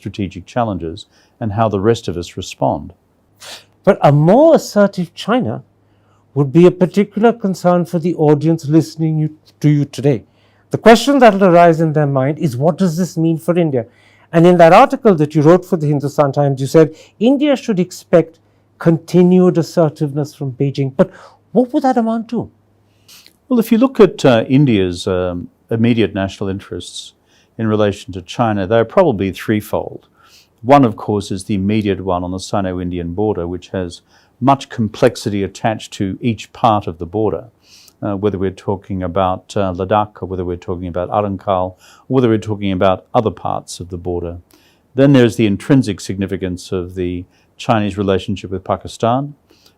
strategic challenges and how the rest of us respond. But a more assertive China would be a particular concern for the audience listening to you today. The question that will arise in their mind is, what does this mean for India? And in that article that you wrote for the Hindustan Times, you said India should expect continued assertiveness from Beijing. But what would that amount to? Well, if you look at India's immediate national interests in relation to China, they're probably threefold. One, of course, is the immediate one on the Sino-Indian border, which has much complexity attached to each part of the border, whether we're talking about Ladakh, or whether we're talking about Arankal, or whether we're talking about other parts of the border. Then there's the intrinsic significance of the Chinese relationship with Pakistan.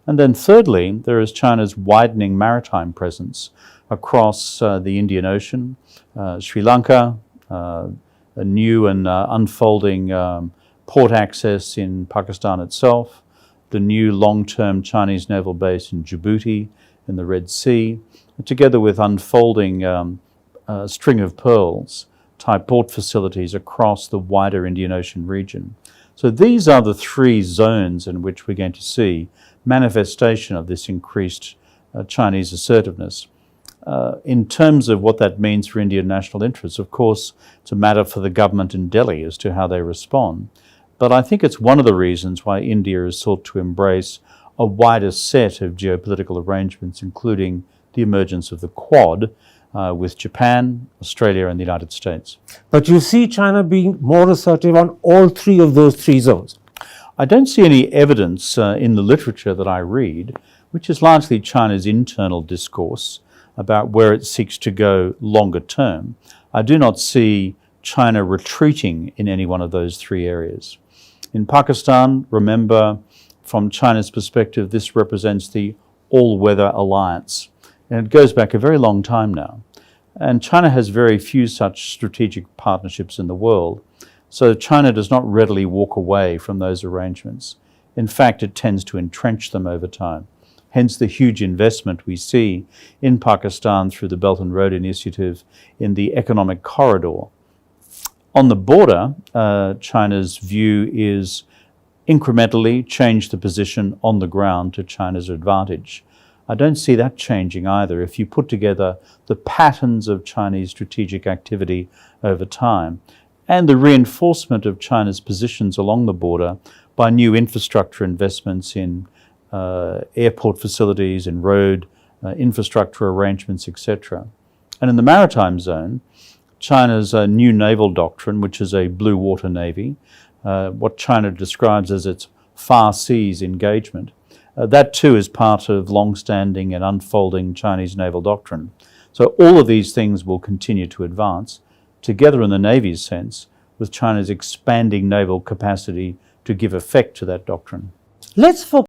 And then thirdly, there is China's widening maritime presence across the Indian Ocean, Sri Lanka, a new and unfolding port access in Pakistan itself, the new long-term Chinese naval base in Djibouti in the Red Sea, together with unfolding string of pearls type port facilities across the wider Indian Ocean region. So these are the three zones in which we're going to see manifestation of this increased Chinese assertiveness. In terms of what that means for Indian national interests, of course, it's a matter for the government in Delhi as to how they respond. But I think it's one of the reasons why India has sought to embrace a wider set of geopolitical arrangements, including the emergence of the Quad with Japan, Australia, and the United States. But you see China being more assertive on all three of those three zones. I don't see any evidence in the literature that I read, which is largely China's internal discourse about where it seeks to go longer term. I do not see China retreating in any one of those three areas. In Pakistan, remember, from China's perspective, this represents the all-weather alliance. And it goes back a very long time now. And China has very few such strategic partnerships in the world. So China does not readily walk away from those arrangements. In fact, it tends to entrench them over time. Hence the huge investment we see in Pakistan through the Belt and Road Initiative in the economic corridor. On the border, China's view is incrementally change the position on the ground to China's advantage. I don't see that changing either. If you put together the patterns of Chinese strategic activity over time and the reinforcement of China's positions along the border by new infrastructure investments in airport facilities, in road infrastructure arrangements, etc. And in the maritime zone, China's new naval doctrine, which is a blue water navy, what China describes as its far seas engagement, that too is part of long-standing and unfolding Chinese naval doctrine. So all of these things will continue to advance, together in the Navy's sense, with China's expanding naval capacity to give effect to that doctrine. Let's focus